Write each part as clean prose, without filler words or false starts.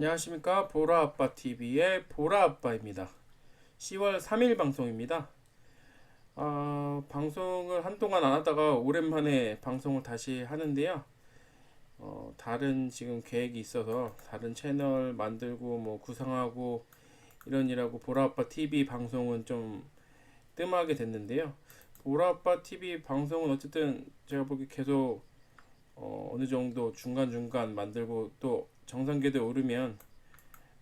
안녕하십니까. 보라아빠TV의 보라아빠입니다. 10월 3일 방송입니다. 방송을 한동안 안 하다가 오랜만에 방송을 다시 하는데요. 다른 지금 계획이 있어서 다른 채널 만들고 뭐 구상하고 이런 일하고 보라아빠TV 방송은 좀 뜸하게 됐는데요. 보라아빠TV 방송은 어쨌든 제가 보기 계속 어느 정도 중간중간 만들고 또 정상궤도에 오르면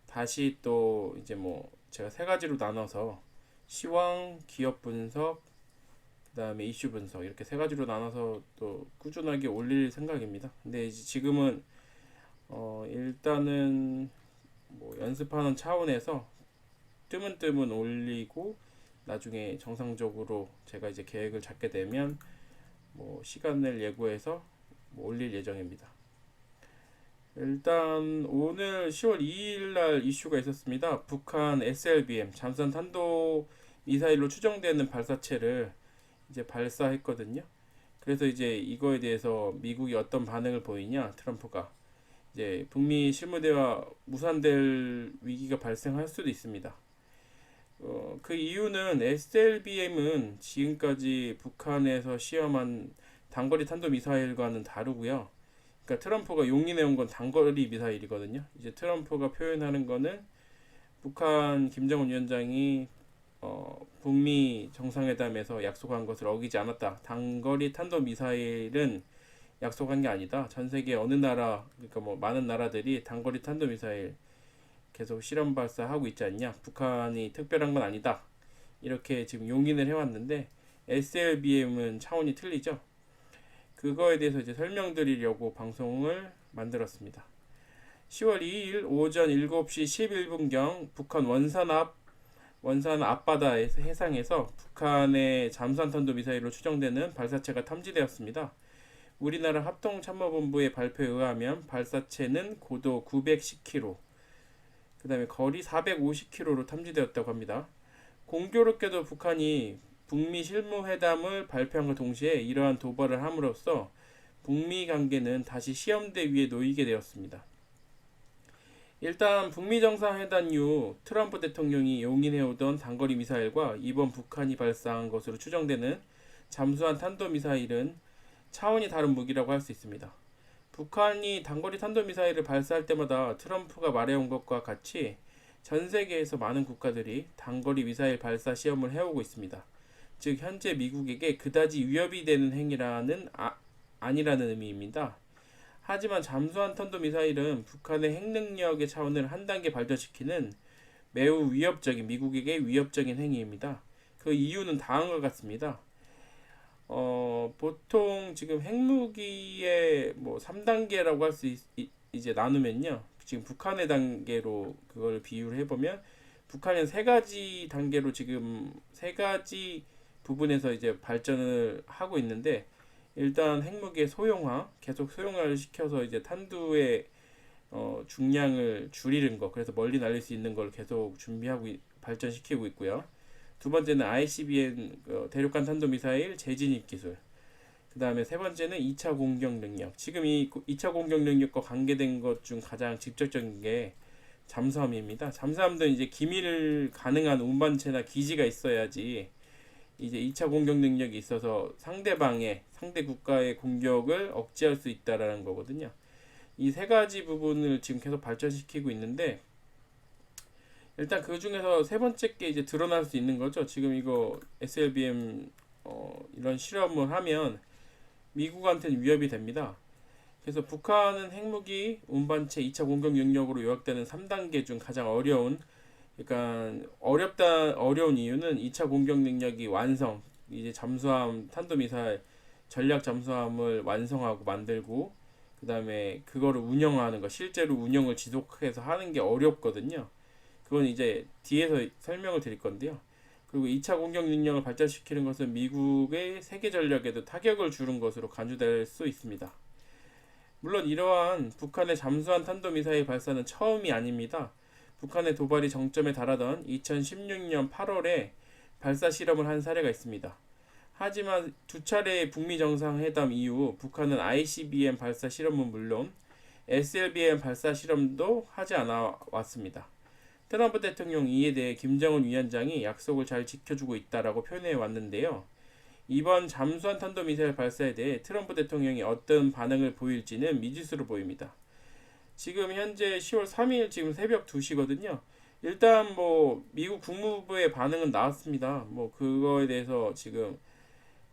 다시 또 이제 뭐 제가 세 가지로 나눠서 시황, 기업 분석, 그다음에 이슈 분석 이렇게 세 가지로 나눠서 또 꾸준하게 올릴 생각입니다. 근데 이제 지금은 일단은 뭐 연습하는 차원에서 뜨문뜨문 올리고 나중에 정상적으로 제가 이제 계획을 잡게 되면 뭐 시간을 예고해서 뭐 올릴 예정입니다. 일단 오늘 10월 2일 날 이슈가 있었습니다. 북한 SLBM 잠수함 탄도 미사일로 추정되는 발사체를 이제 발사했거든요. 그래서 이제 이거에 대해서 미국이 어떤 반응을 보이냐, 트럼프가 이제 북미 실무대화 무산될 위기가 발생할 수도 있습니다. 그 이유는 SLBM은 지금까지 북한에서 시험한 단거리 탄도 미사일과는 다르고요. 그러니까 트럼프가 용인해온 건 단거리 미사일이거든요. 이제 트럼프가 표현하는 거는 북한 김정은 위원장이 북미 정상회담에서 약속한 것을 어기지 않았다. 단거리 탄도 미사일은 약속한 게 아니다. 전 세계 어느 나라, 그러니까 뭐 많은 나라들이 단거리 탄도 미사일 계속 실험 발사하고 있지 않냐. 북한이 특별한 건 아니다. 이렇게 지금 용인을 해왔는데 SLBM은 차원이 틀리죠. 그거에 대해서 이제 설명드리려고 방송을 만들었습니다. 10월 2일 오전 7시 11분경 북한 원산 앞바다 해상에서 북한의 잠수함 탄도 미사일로 추정되는 발사체가 탐지되었습니다. 우리나라 합동참모본부의 발표에 의하면 발사체는 고도 910km, 그 다음에 거리 450km로 탐지되었다고 합니다. 공교롭게도 북한이 북미 실무회담을 발표함과 동시에 이러한 도발을 함으로써 북미 관계는 다시 시험대 위에 놓이게 되었습니다. 일단 북미 정상회담 이후 트럼프 대통령이 용인해오던 단거리 미사일과 이번 북한이 발사한 것으로 추정되는 잠수함 탄도미사일은 차원이 다른 무기라고 할 수 있습니다. 북한이 단거리 탄도미사일을 발사할 때마다 트럼프가 말해온 것과 같이 전 세계에서 많은 국가들이 단거리 미사일 발사 시험을 해오고 있습니다. 즉 현재 미국에게 그다지 위협이 되는 행위라는 아니라는 의미입니다. 하지만 잠수함 탄도미사일은 북한의 핵능력의 차원을 한 단계 발전시키는 매우 위협적인 미국에게 위협적인 행위입니다. 그 이유는 다음과 같습니다. 보통 지금 핵무기의 뭐 3단계라고 할 수 이제 나누면요. 지금 북한의 단계로 그걸 비유를 해보면 북한은 세 가지 단계로 지금 세 가지 부분에서 이제 발전을 하고 있는데 일단 핵무기의 소형화, 계속 소형화를 시켜서 이제 탄두의 중량을 줄이는 거, 그래서 멀리 날릴 수 있는 걸 계속 준비하고 발전시키고 있고요. 두 번째는 ICBM 대륙간 탄도미사일 재진입 기술. 그 다음에 세 번째는 2차 공격 능력. 지금 이 2차 공격 능력과 관계된 것 중 가장 직접적인 게 잠수함입니다. 잠수함도 이제 기밀 가능한 운반체나 기지가 있어야지 이제 2차 공격 능력이 있어서 상대 국가의 공격을 억제할 수 있다라는 거거든요. 이 세 가지 부분을 지금 계속 발전시키고 있는데 일단 그 중에서 세 번째 게 이제 드러날 수 있는 거죠. 지금 이거 SLBM 이런 실험을 하면 미국한테는 위협이 됩니다. 그래서 북한은 핵무기 운반체 2차 공격 능력으로 요약되는 3단계 중 가장 그러니까 어려운 이유는 2차 공격 능력이 이제 잠수함 탄도미사일 전략 잠수함을 완성하고 만들고 그 다음에 그거를 운영하는 거 실제로 운영을 지속해서 하는 게 어렵거든요. 그건 이제 뒤에서 설명을 드릴 건데요. 그리고 2차 공격 능력을 발전시키는 것은 미국의 세계 전략에도 타격을 주는 것으로 간주될 수 있습니다. 물론 이러한 북한의 잠수함 탄도미사일 발사는 처음이 아닙니다. 북한의 도발이 정점에 달하던 2016년 8월에 발사 실험을 한 사례가 있습니다. 하지만 두 차례의 북미 정상회담 이후 북한은 ICBM 발사 실험은 물론 SLBM 발사 실험도 하지 않아 왔습니다. 트럼프 대통령이 이에 대해 김정은 위원장이 약속을 잘 지켜주고 있다라고 표현해 왔는데요. 이번 잠수함 탄도미사일 발사에 대해 트럼프 대통령이 어떤 반응을 보일지는 미지수로 보입니다. 지금 현재 10월 3일 지금 새벽 2시거든요. 일단 뭐 미국 국무부의 반응은 나왔습니다. 뭐 그거에 대해서 지금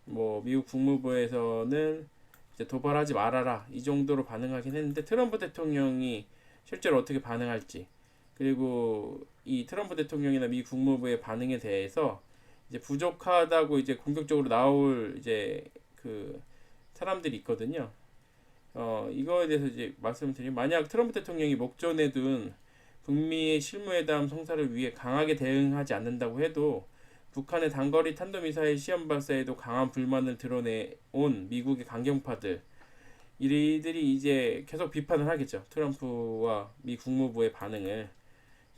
뭐 미국 국무부에서는 이제 도발하지 말아라 이 정도로 반응하긴 했는데 트럼프 대통령이 실제로 어떻게 반응할지 그리고 이 트럼프 대통령이나 미 국무부의 반응에 대해서 이제 부족하다고 이제 공격적으로 나올 이제 그 사람들이 있거든요. 이거에 대해서 이제 말씀드리면 만약 트럼프 대통령이 목전에 둔 북미 실무회담 성사를 위해 강하게 대응하지 않는다고 해도 북한의 단거리 탄도미사일 시험 발사에도 강한 불만을 드러내온 미국의 강경파들 이들이 이제 계속 비판을 하겠죠. 트럼프와 미 국무부의 반응을.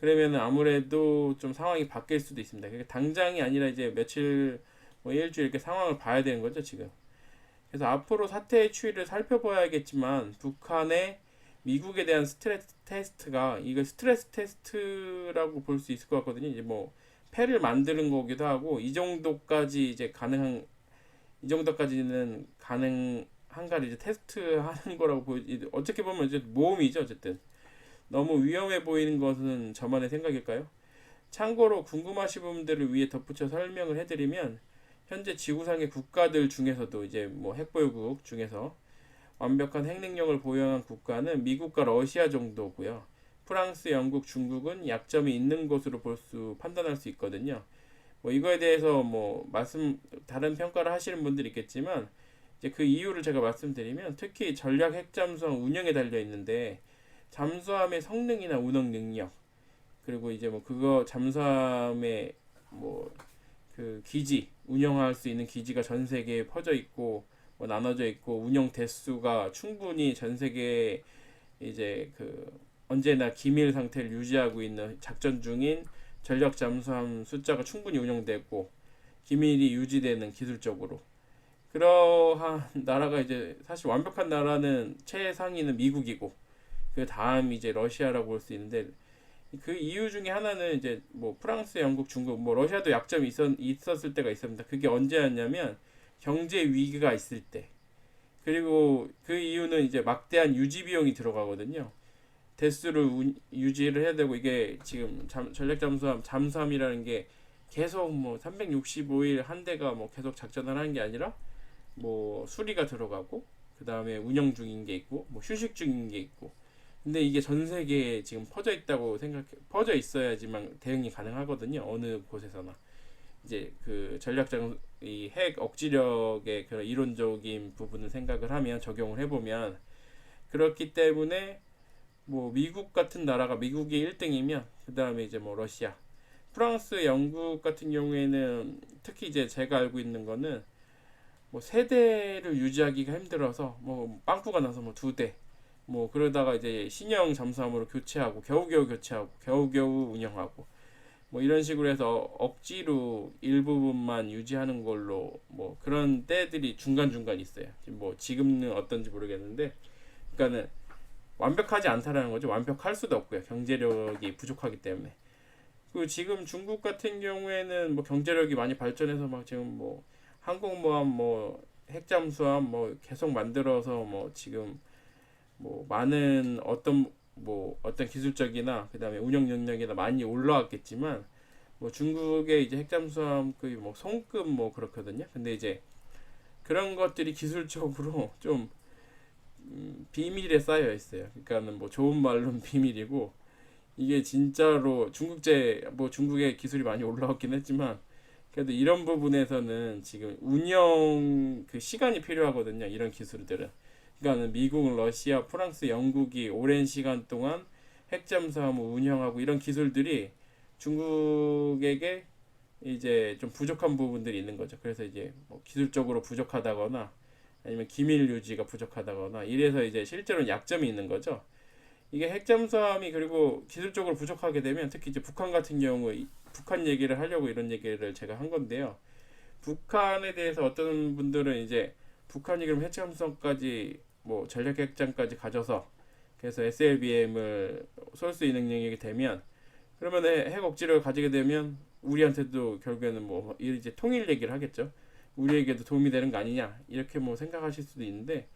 그러면 아무래도 좀 상황이 바뀔 수도 있습니다. 그러니까 당장이 아니라 이제 며칠, 뭐 일주일 이렇게 상황을 봐야 되는 거죠, 지금. 그래서 앞으로 사태의 추이를 살펴봐야겠지만 북한의 미국에 대한 스트레스 테스트가 이거 스트레스 테스트라고 볼 수 있을 것 같거든요. 이제 뭐 패를 만드는 거기도 하고 이 정도까지 이제 가능한 이 정도까지는 가능한가를 이제 테스트하는 거라고 어떻게 보면 이제 모험이죠, 어쨌든. 너무 위험해 보이는 것은 저만의 생각일까요? 참고로 궁금하신 분들을 위해 덧붙여 설명을 해드리면 현재 지구상의 국가들 중에서도 이제 뭐 핵보유국 중에서 완벽한 핵능력을 보유한 국가는 미국과 러시아 정도고요. 프랑스, 영국, 중국은 약점이 있는 것으로 판단할 수 있거든요. 뭐 이거에 대해서 뭐 다른 평가를 하시는 분들이 있겠지만 이제 그 이유를 제가 말씀드리면 특히 전략 핵잠수함 운영에 달려 있는데 잠수함의 성능이나 운영 능력 그리고 이제 뭐 그거 잠수함의 뭐 그 기지 운영할 수 있는 기지가 전 세계에 퍼져 있고 뭐 나눠져 있고 운영 대수가 충분히 전 세계에 이제 그 언제나 기밀 상태를 유지하고 있는 작전 중인 전략 잠수함 숫자가 충분히 운영되고 기밀이 유지되는 기술적으로 그러한 나라가 이제 사실 완벽한 나라는 최상위는 미국이고 그 다음 이제 러시아라고 볼 수 있는데 그 이유 중에 하나는 이제 뭐 프랑스, 영국, 중국, 뭐 러시아도 약점이 있었을 때가 있습니다. 그게 언제였냐면 경제 위기가 있을 때. 그리고 그 이유는 이제 막대한 유지 비용이 들어가거든요. 대수를 유지를 해야 되고 이게 지금 전략 잠수함이라는 게 계속 뭐 365일 한 대가 뭐 계속 작전을 하는 게 아니라 뭐 수리가 들어가고 그 다음에 운영 중인 게 있고 뭐 휴식 중인 게 있고 근데 이게 전 세계에 지금 퍼져 있어야지만 대응이 가능하거든요. 어느 곳에서나. 이제 그 이 핵 억지력의 그런 이론적인 부분을 생각을 하면 적용을 해보면 그렇기 때문에 뭐 미국 같은 나라가 미국이 1등이면 그 다음에 이제 뭐 러시아, 프랑스, 영국 같은 경우에는 특히 이제 제가 알고 있는 거는 뭐 세대를 유지하기가 힘들어서 뭐 빵꾸가 나서 뭐 2대 뭐 그러다가 이제 신형 잠수함으로 교체하고 겨우겨우 교체하고 겨우겨우 운영하고 뭐 이런 식으로 해서 억지로 일부분만 유지하는 걸로 뭐 그런 때들이 중간중간 있어요. 뭐 지금은 어떤지 모르겠는데 그러니까는 완벽하지 않다라는 거죠. 완벽할 수도 없고요. 경제력이 부족하기 때문에. 그 지금 중국 같은 경우에는 뭐 경제력이 많이 발전해서 막 지금 뭐 항공모함 뭐 핵잠수함 뭐 계속 만들어서 뭐 지금 뭐 많은 어떤 기술적이나 그다음에 운영 능력이나 많이 올라왔겠지만 뭐 중국의 이제 핵잠수함 그 뭐 손급 뭐 그렇거든요. 근데 이제 그런 것들이 기술적으로 좀 비밀에 쌓여 있어요. 그러니까는 뭐 좋은 말로는 비밀이고 이게 진짜로 중국의 기술이 많이 올라왔긴 했지만 그래도 이런 부분에서는 지금 운영 그 시간이 필요하거든요. 이런 기술들은. 그러니까 미국, 러시아, 프랑스, 영국이 오랜 시간 동안 핵잠수함을 운영하고 이런 기술들이 중국에게 이제 좀 부족한 부분들이 있는 거죠. 그래서 이제 뭐 기술적으로 부족하다거나 아니면 기밀 유지가 부족하다거나 이래서 이제 실제로는 약점이 있는 거죠. 이게 핵잠수함이 그리고 기술적으로 부족하게 되면 특히 이제 북한 같은 경우 북한 얘기를 하려고 이런 얘기를 제가 한 건데요. 북한에 대해서 어떤 분들은 이제 북한이 그럼 핵잠수함까지 뭐 전략 핵잠까지 가져서 그래서 SLBM을 쏠 수 있는 능력이 되면, 그러면 핵 억지력을 가지게 되면 우리한테도 결국에는 뭐 이제 통일 얘기를 하겠죠. 우리에게도 도움이 되는 거 아니냐 이렇게 뭐 생각하실 수도 있는데,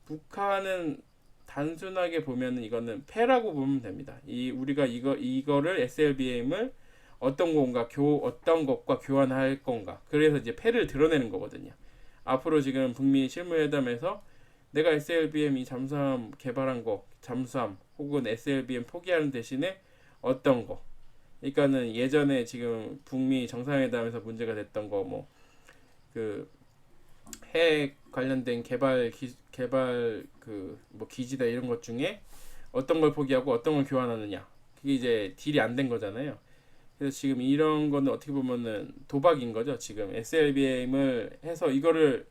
북한은 단순하게 보면은 이거는 패라고 보면 됩니다. 이 우리가 이거를 SLBM을 어떤 것과 교환할 건가. 그래서 이제 패를 드러내는 거거든요. 앞으로 지금 북미 실무회담에서 내가 SLBM 이 잠수함 개발한 거, 잠수함 혹은 SLBM 포기하는 대신에 어떤 거. 그러니까는 예전에 지금 북미 정상회담에서 문제가 됐던 거 뭐 그 핵 관련된 개발 그 뭐 기지다 이런 것 중에 어떤 걸 포기하고 어떤 걸 교환하느냐. 그게 이제 딜이 안 된 거잖아요. 그래서 지금 이런 거는 어떻게 보면은 도박인 거죠. 지금 SLBM을 해서 이거를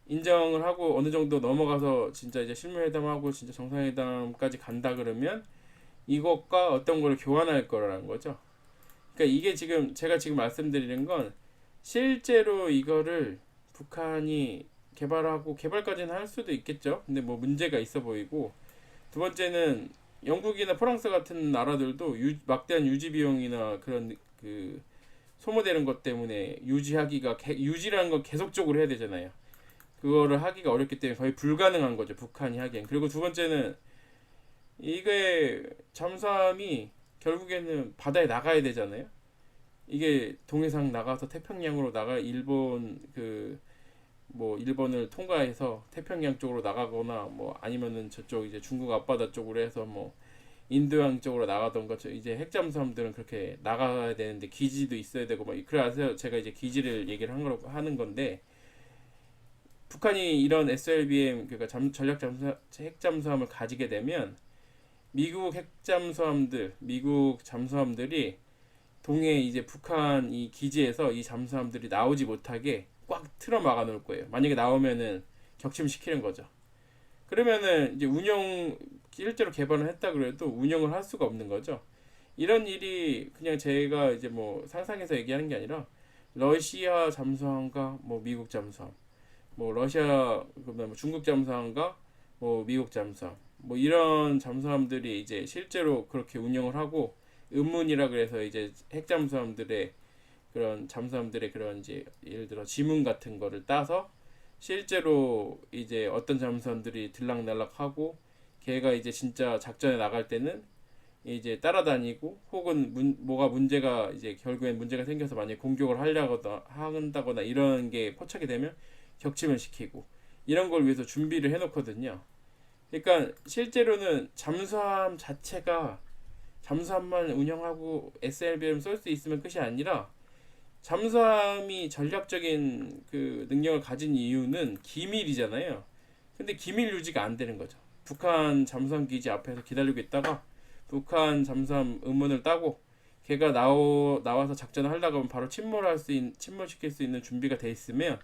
인정을 하고 어느 정도 넘어가서 진짜 이제 실무회담하고 진짜 정상회담까지 간다 그러면 이것과 어떤 걸 교환할 거라는 거죠. 그러니까 이게 지금 제가 지금 말씀드리는 건 실제로 이거를 북한이 개발하고 개발까지는 할 수도 있겠죠. 근데 뭐 문제가 있어 보이고, 두 번째는 영국이나 프랑스 같은 나라들도 막대한 유지 비용이나 그런 그 소모되는 것 때문에 유지라는 건 계속적으로 해야 되잖아요. 그거를 하기가 어렵기 때문에 거의 불가능한 거죠. 북한이 하기엔. 그리고 두 번째는 이게 잠수함이 결국에는 바다에 나가야 되잖아요. 이게 동해상 나가서 태평양으로 나가 일본 뭐 일본을 통과해서 태평양 쪽으로 나가거나 뭐 아니면은 저쪽 이제 중국 앞바다 쪽으로 해서 뭐 인도양 쪽으로 나가던 거 이제 핵잠수함들은 그렇게 나가야 되는데 기지도 있어야 되고 뭐 그래서 제가 이제 기지를 얘기를 하는 건데, 북한이 이런 SLBM 그러니까 전략 핵잠수함을 가지게 되면 미국 잠수함들이 동해 이제 북한 이 기지에서 이 잠수함들이 나오지 못하게 꽉 틀어 막아 놓을 거예요. 만약에 나오면은 격침시키는 거죠. 그러면은 이제 실제로 개발을 했다 그래도 운영을 할 수가 없는 거죠. 이런 일이 그냥 제가 이제 뭐 상상해서 얘기하는 게 아니라 러시아 잠수함과 뭐 미국 잠수함, 뭐 그다음에 중국 잠수함과 뭐 미국 잠수함, 뭐 이런 잠수함들이 이제 실제로 그렇게 운영을 하고, 음문이라 그래서 이제 핵잠수함들의 그런 이제 예를 들어 지문 같은 거를 따서 실제로 이제 어떤 잠수함들이 들락날락하고 걔가 이제 진짜 작전에 나갈 때는 이제 따라다니고, 혹은 이제 결국엔 문제가 생겨서 만약에 공격을 한다거나 이런 게 포착이 되면 격침을 시키고, 이런 걸 위해서 준비를 해놓거든요. 그러니까 실제로는 잠수함만 운영하고 SLBM 쏠 수 있으면 끝이 아니라, 잠수함이 전략적인 그 능력을 가진 이유는 기밀이잖아요. 근데 기밀 유지가 안 되는 거죠. 북한 잠수함 기지 앞에서 기다리고 있다가 북한 잠수함 음문을 따고 걔가 나와서 작전을 하려고 하면 바로 침몰시킬 수 있는 준비가 돼 있으면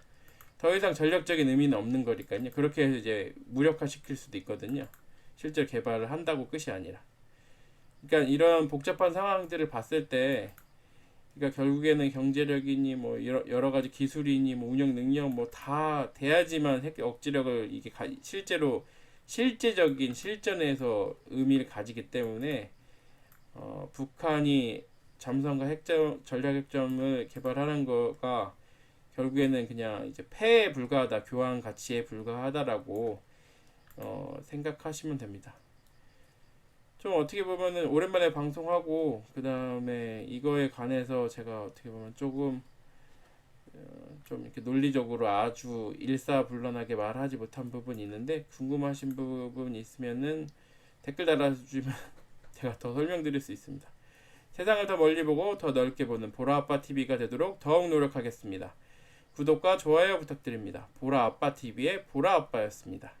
더 이상 전략적인 의미는 없는 거니까요. 그렇게 해서 이제 무력화시킬 수도 있거든요. 실제 개발을 한다고 끝이 아니라. 그러니까 이런 복잡한 상황들을 봤을 때, 그러니까 결국에는 경제력이니 뭐 여러 가지 기술이니 뭐 운영 능력 뭐 다 돼야지만 핵 억지력을 이게 실제적인 실전에서 의미를 가지기 때문에, 북한이 잠수함과 전략 핵점을 개발하는 거가 결국에는 그냥 이제 패에 불과하다, 교환 가치에 불과하다라고 생각하시면 됩니다. 좀 어떻게 보면은 오랜만에 방송하고 그 다음에 이거에 관해서 제가 어떻게 보면 조금 좀 이렇게 논리적으로 아주 일사불란하게 말하지 못한 부분이 있는데, 궁금하신 부분 있으면은 댓글 달아주시면 제가 더 설명드릴 수 있습니다. 세상을 더 멀리 보고 더 넓게 보는 보라아빠TV가 되도록 더욱 노력하겠습니다. 구독과 좋아요 부탁드립니다. 보라아빠TV의 보라아빠였습니다.